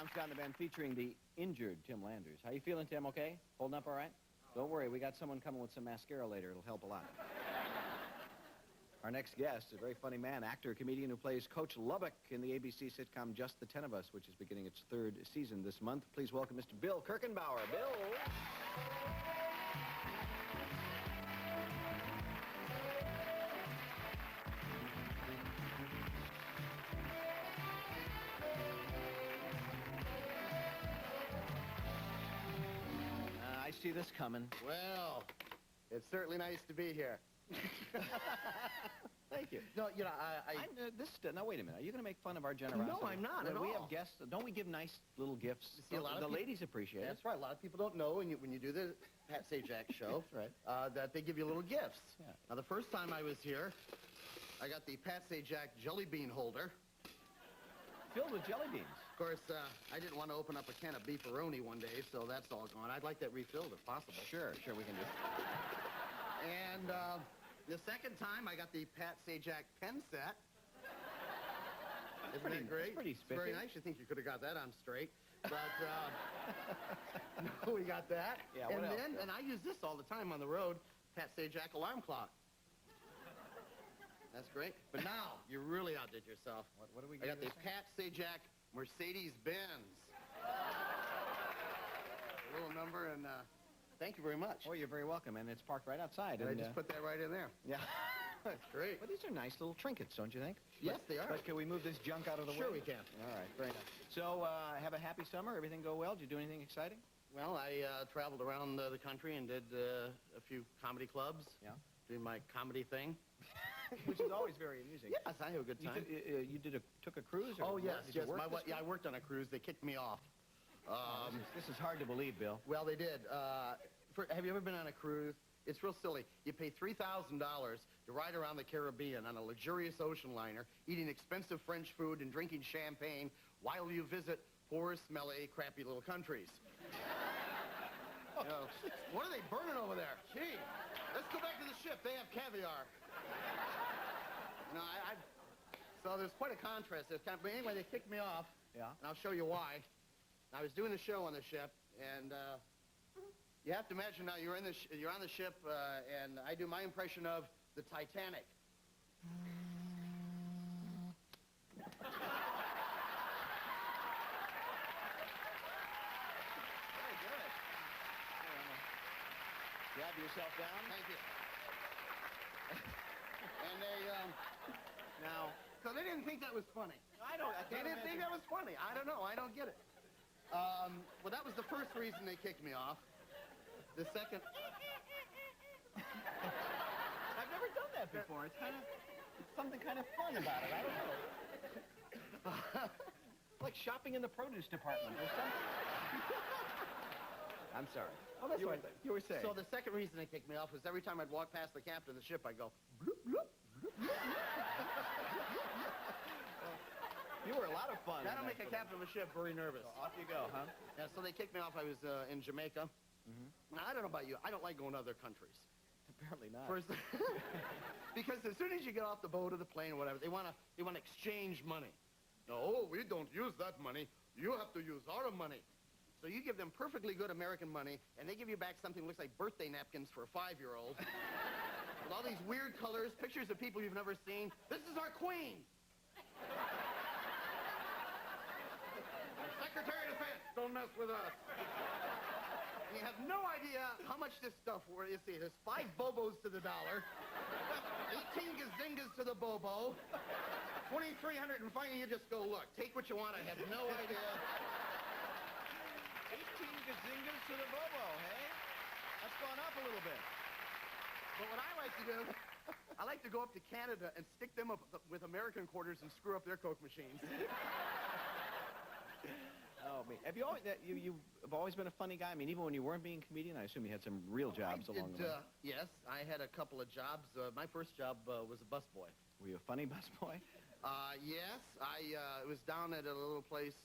Tom's got the band featuring the injured Tim Landers. How you feeling, Tim? Okay? Holding up all right? Don't worry, we got someone coming with some mascara later. It'll help a lot. Our next guest is a very funny man, actor, comedian who plays Coach Lubbock in the ABC sitcom Just the 10 of Us, which is beginning its 3rd season this month. Please welcome Mr. Bill Kirchenbauer. Bill. I see this coming. Well, it's certainly nice to be here. Thank you. No, you know, now, wait a minute. Are you going to make fun of our generosity? No, I'm not at all. We have guests. Don't we give nice little gifts? See, a lot of the ladies appreciate it. That's right. A lot of people don't know when you do the Pat Sajac show That's right. that they give you little gifts. Yeah. Now, the first time I was here, I got the Pat Sajac jelly bean holder. Filled with jelly beans. Of course, I didn't want to open up a can of beefaroni one day, so that's all gone. I'd like that refilled if possible. Sure, we can do it. And the second time, I got the Pat Sajac pen set. Isn't that great? That's pretty It's very nice. You think you could have got that on straight. But, no, we got that. Yeah, what else? And I use this all the time on the road, Pat Sajac alarm clock. That's great. But now, you really outdid yourself. What do we I got the this thing? Pat Sajac Mercedes-Benz. A little number, and thank you very much. Oh, you're very welcome, and it's parked right outside. And I just put that right in there. Yeah. That's great. Well, these are nice little trinkets, don't you think? Yes, they are. But can we move this junk out of the way? Sure we can. All right, very nice. So, have a happy summer? Everything go well? Did you do anything exciting? Well, I traveled around the country and did a few comedy clubs. Yeah. Doing my comedy thing. Which is always very amusing. Yes, I have a good time. You took a cruise? Or Oh, yes, did you yes. work I worked on a cruise. They kicked me off. This is hard to believe, Bill. Well, they did. Have you ever been on a cruise? It's real silly. You pay $3,000 to ride around the Caribbean on a luxurious ocean liner, eating expensive French food and drinking champagne while you visit poor, smelly, crappy little countries. You know, what are they burning over there? Gee, let's go back to the ship. They have caviar. You know, so there's quite a contrast. But anyway, they kicked me off. Yeah. And I'll show you why. I was doing the show on the ship, and you have to imagine now you're on the ship, and I do my impression of the Titanic. Very good. Grab yourself down. Thank you. And they, Now, so they didn't think that was funny. I They didn't think that was funny. I don't know. I don't get it. Well, that was the first reason they kicked me off. The second... I've never done that before. It's something kind of fun about it. I don't know. Like shopping in the produce department or something. I'm sorry. Oh, that's right. You were saying. So the second reason they kicked me off was every time I'd walk past the captain of the ship, I'd go, bloop, bloop, bloop, bloop. You were a lot of fun. That'll make a captain of a ship very nervous. So off you go, huh? Yeah, so they kicked me off. I was in Jamaica. Mm-hmm. Now, I don't know about you. I don't like going to other countries. Apparently not. First, because as soon as you get off the boat or the plane or whatever, they want to exchange money. No, we don't use that money. You have to use our money. So you give them perfectly good American money, and they give you back something that looks like birthday napkins for a 5-year-old. With all these weird colors, pictures of people you've never seen. This is our queen. Secretary of Defense, don't mess with us. And you have no idea how much this stuff worth. You see, there's 5 bobos to the dollar, 18 gazingas to the bobo, 2,300, and finally you just go, look, take what you want. I have no idea. 18 gazingas to the bobo, hey? That's gone up a little bit. But what I like to do, I like to go up to Canada and stick them up with American quarters and screw up their Coke machines. Oh, me. Have you always, you've always been a funny guy? I mean, even when you weren't being a comedian, I assume you had some real jobs along the way. Yes, I had a couple of jobs. My first job was a busboy. Were you a funny busboy? Yes, I was down at a little place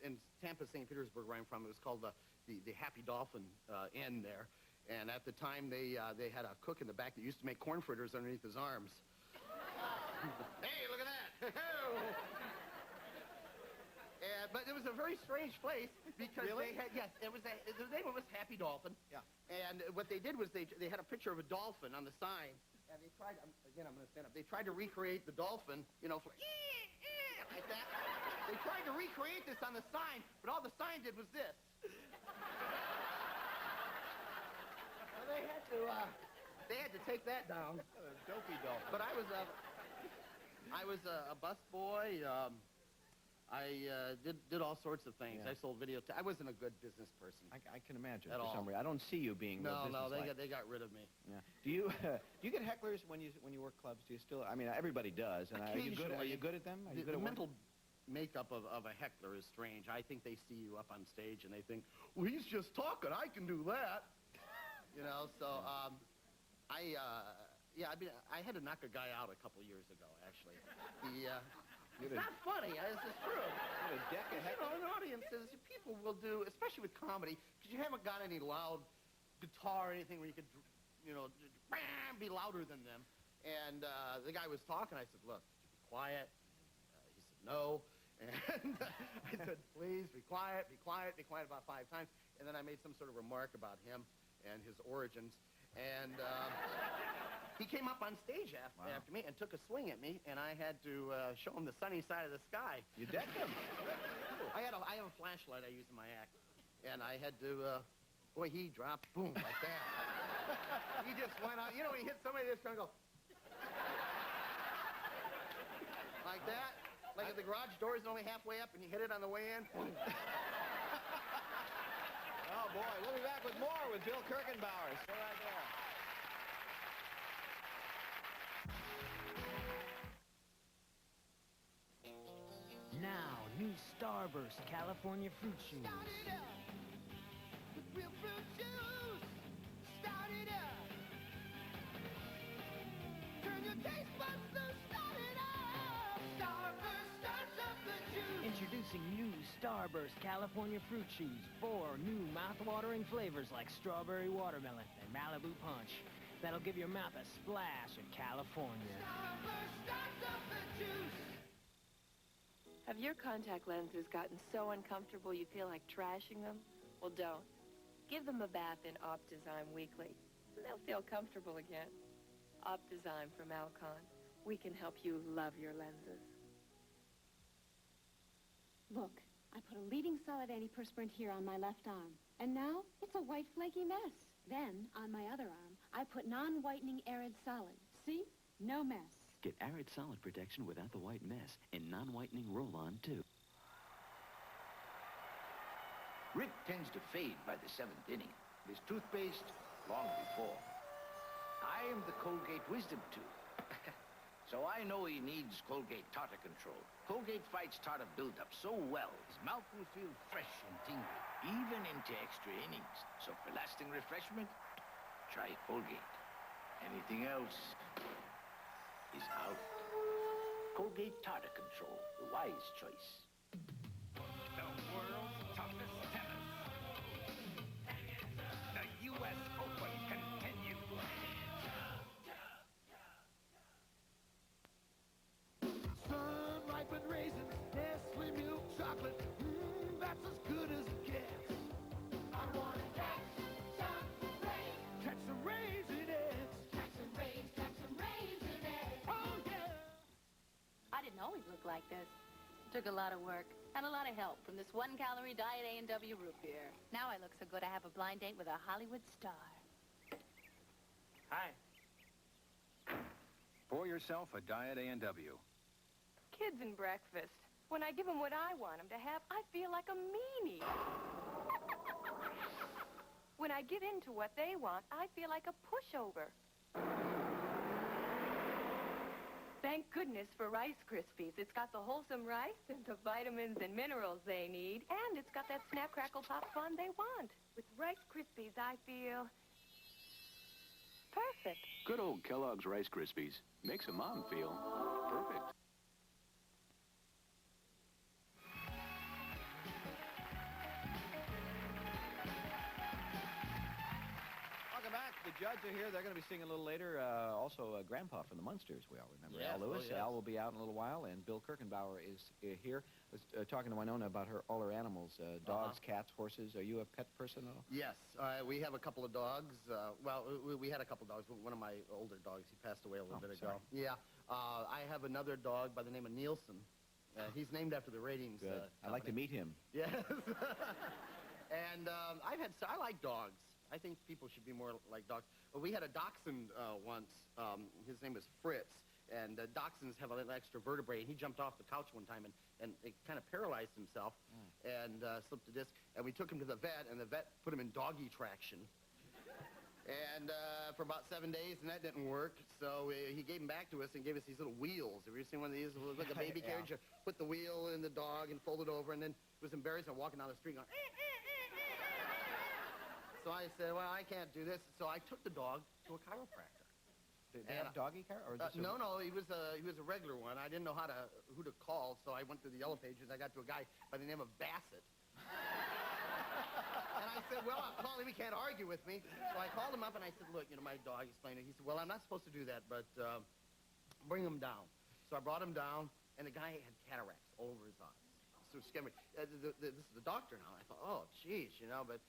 in Tampa, St. Petersburg, where I'm from. It was called the Happy Dolphin Inn there. And at the time, they had a cook in the back that used to make corn fritters underneath his arms. Hey, look at that! But it was a very strange place because Really? they had, yes, the name of it was Happy Dolphin. Yeah. And what they did was they had a picture of a dolphin on the sign, and they tried, again, I'm going to stand up, they tried to recreate the dolphin, you know, like that. They tried to recreate this on the sign, but all the sign did was this. So they had to take that down. Dopey dolphin. But I was a busboy. I did all sorts of things. Yeah. I sold video. I wasn't a good business person. I can imagine At for all. some reason. I don't see you being real No, businesslike. they got rid of me. Yeah. Do you get hecklers when you work clubs? Do you still? I mean, everybody does. And are you good? Are you good at them? Are you good The at mental makeup of a heckler is strange. I think they see you up on stage and they think, well, he's just talking. I can do that. You know. So I mean, I had to knock a guy out a couple years ago. Actually, it's not funny. It's just true. a deck of hecklers? In audiences, people will do, especially with comedy, because you haven't got any loud guitar or anything where you could, you know, be louder than them. And the guy was talking. I said, look, be quiet. He said, no. And I said, please, be quiet, be quiet, be quiet about 5 times. And then I made some sort of remark about him and his origins. And he came up on stage after me and took a swing at me, and I had to show him the sunny side of the sky. You decked him. I have a flashlight I use in my act, and I had to, boy, he dropped, boom, like that. He just went on, you know, when he hit somebody, they just kind of go, like that. Like if the garage door is only halfway up and you hit it on the way in. Oh, boy. We'll be back with more with Bill Kirchenbauer. Stay right there. Now, new Starburst California fruit shoes. Start it up with real fruit juice. Start it up. Turn your taste buds loose. Start it up. Starburst starts up the juice. Introducing new Starburst California fruit shoes. 4 new mouth-watering flavors like strawberry watermelon and Malibu punch. That'll give your mouth a splash of California. Starburst starts up the juice. Have your contact lenses gotten so uncomfortable you feel like trashing them? Well, don't. Give them a bath in OptiZyme weekly, and they'll feel comfortable again. OptiZyme from Alcon. We can help you love your lenses. Look, I put a leading solid antiperspirant here on my left arm, and now it's a white flaky mess. Then, on my other arm, I put non-whitening Arid Solid. See? No mess. Get Arid Solid protection without the white mess and non-whitening roll-on, too. Rick tends to fade by the 7th inning. His toothpaste, long before. I am the Colgate Wisdom Tooth. So I know he needs Colgate tartar control. Colgate fights tartar buildup so well, his mouth will feel fresh and tingly, even into extra innings. So for lasting refreshment, try Colgate. Anything else is out. Colgate tartar control, the wise choice. The world's toughest tennis. The U.S. Open continues. Sun-ripened raisins, Nestle milk chocolate. That's as good as it gets. I want to catch some rain. Catch some Raisinets. Catch some Raisinets. Oh, yeah. I didn't always look like this. Took a lot of work and a lot of help from this 1-calorie Diet A&W root beer. Now I look so good I have a blind date with a Hollywood star. Hi. Pour yourself a Diet A&W. Kids and breakfast. When I give them what I want them to have, I feel like a meanie. When I give in to what they want, I feel like a pushover. Thank goodness for Rice Krispies. It's got the wholesome rice and the vitamins and minerals they need, and it's got that snap, crackle, pop fun they want. With Rice Krispies, I feel perfect. Good old Kellogg's Rice Krispies. Makes a mom feel perfect. Welcome back. The Judge are here. They're going to be singing a little later. Also, Grandpa from the Munsters, we all remember. Yes, Al Lewis. oh, yes. Al will be out in a little while, and Bill Kirchenbauer is here. I was talking to Winona about all her animals, dogs, cats, horses. Are you a pet person at all? Yes, we have a couple of dogs. We had a couple of dogs. One of my older dogs, he passed away a little bit ago. Sorry. Yeah. I have another dog by the name of Nielsen. He's named after the ratings. Good. I'd like to meet him. Yes. And I like dogs. I think people should be more like dogs. We had a dachshund once. His name was Fritz. And dachshunds have a little extra vertebrae. And he jumped off the couch one time and it kind of paralyzed himself and slipped a disc. And we took him to the vet, and the vet put him in doggy traction. And for about 7 days, and that didn't work. So he gave him back to us and gave us these little wheels. Have you ever seen one of these? It looked like a baby carriage. You put the wheel in the dog and fold it over, and then it was embarrassing walking down the street going, So I said, well, I can't do this. So I took the dog to a chiropractor. Did they have a doggy car? Or just no, he was a regular one. I didn't know who to call, so I went through the yellow pages. I got to a guy by the name of Bassett. And I said, well, I'm calling him. He can't argue with me. So I called him up, and I said, look, my dog explained it. He said, well, I'm not supposed to do that, but bring him down. So I brought him down, and the guy had cataracts all over his eyes. So it scared me. This is the doctor now. I thought, oh, geez, but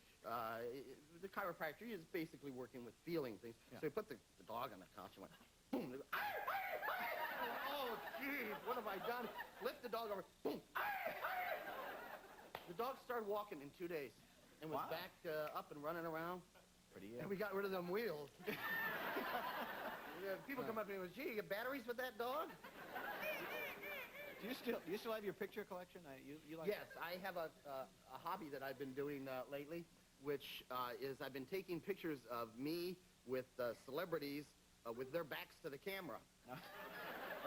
the chiropractor is basically working with feeling things. Yeah. So he put the dog on the couch and went, boom. Oh, geez, what have I done? Lift the dog over, boom. The dog started walking in 2 days and was back up and running around. And we got rid of them wheels. People come up to me and go, gee, you got batteries with that dog? Do you still have your picture collection? You like Yes, I have a hobby that I've been doing lately, which is I've been taking pictures of me with celebrities with their backs to the camera.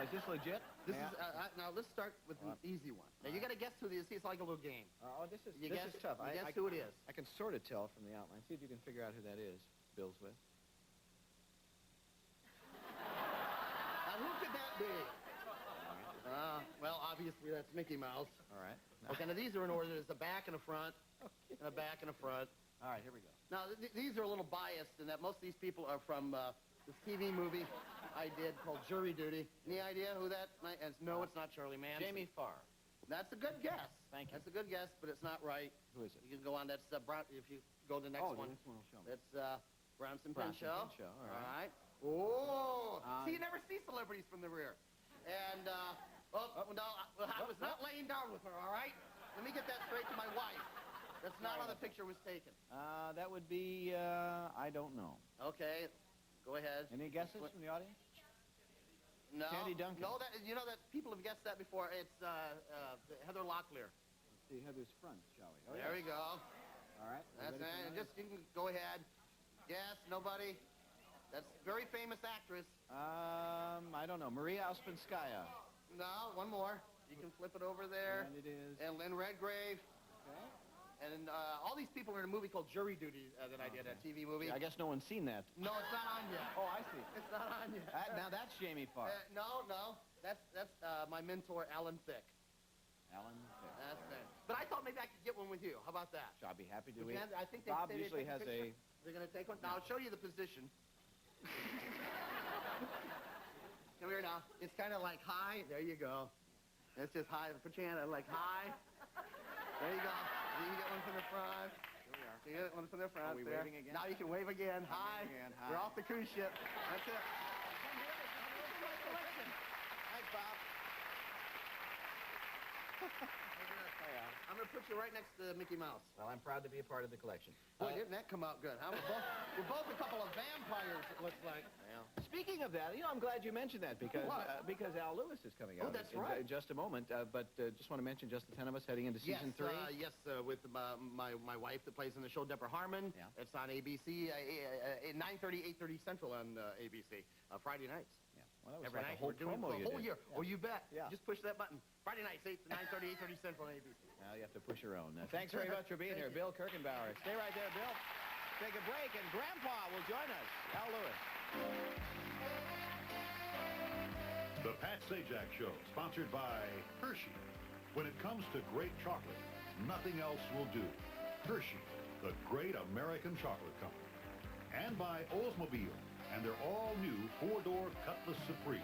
Is this legit? This is now. Let's start with an easy one. Now you got to guess who this is. It's like a little game. This is tough. Guess who it is. I can sort of tell from the outline. See if you can figure out who that is. Bill's with. Now who could that be? Well, obviously that's Mickey Mouse. All right. Okay, now these are in order. There's a back and a front, and a back and a front. All right, here we go. Now, these are a little biased in that most of these people are from this TV movie I did called Jury Duty. Any idea who that might... No, it's not Charlie Manson. Jamie Farr. That's a good guess. Thank you. That's a good guess, but it's not right. Who is it? You can go on. That's Brown... If you go to the next one. This one will show me. That's Bronson Pinchot. All right. Oh! See, you never see celebrities from the rear. And, I was not laying down with her, all right? Let me get that straight to my wife. That's not how the picture was taken. That would be, I don't know. Okay, go ahead. Any guesses from the audience? No. Sandy Duncan. No, that people have guessed that before. It's Heather Locklear. Let's see Heather's front, shall we? There we go. All right. That's it. Just you can go ahead. Yes, nobody. That's a very famous actress. I don't know. Maria Ouspenskaya. No, one more. You can flip it over there. And it is. And Lynn Redgrave. Okay. And all these people are in a movie called Jury Duty that I did, a TV movie. I guess no one's seen that. No, it's not on yet. Oh, I see. It's not on yet. Now that's Jamie Farr. No. That's my mentor, Alan Thicke. Alan Thicke. That's it. But I thought maybe I could get one with you. How about that? I'll be happy to. I think Bob they usually take has a... They're going to take one? Now, I'll show you the position. Come here now. It's kind of like high. There you go. That's just high. Put your hand on like high. There you go. You can get one from the front. Here we are. You get one from the front. Are we there. waving again? Now you can wave again. Hi. Again. Hi. We're off the cruise ship. That's it. Thanks, Bob. I'm going to put you right next to Mickey Mouse. Well, I'm proud to be a part of the collection. Boy, didn't that come out good, huh? We're both a couple of vampires, it looks like. Yeah. Speaking of that, I'm glad you mentioned that because Al Lewis is coming out. Oh, that's right. In just a moment. But just want to mention just the 10 of us heading into season 3. Yes, with my wife that plays in the show, Deborah Harmon. Yeah. It's on ABC, 9:30, 8:30 Central on ABC, Friday nights. Yeah. Well, that was every like night. a whole We're doing promo the you whole did. year. Yeah. Oh, you bet. Yeah. Just push that button. Friday nights, 9:30, 8:30 Central on ABC. Well, you have to push your own. Thanks very much for being here, Bill Kirchenbauer. Stay right there, Bill. Take a break, and Grandpa will join us. Al Lewis. The Pat Sajac Show, sponsored by Hershey. When it comes to great chocolate, nothing else will do. Hershey, the great American chocolate company. And by Oldsmobile and their all-new four-door Cutlass Supreme.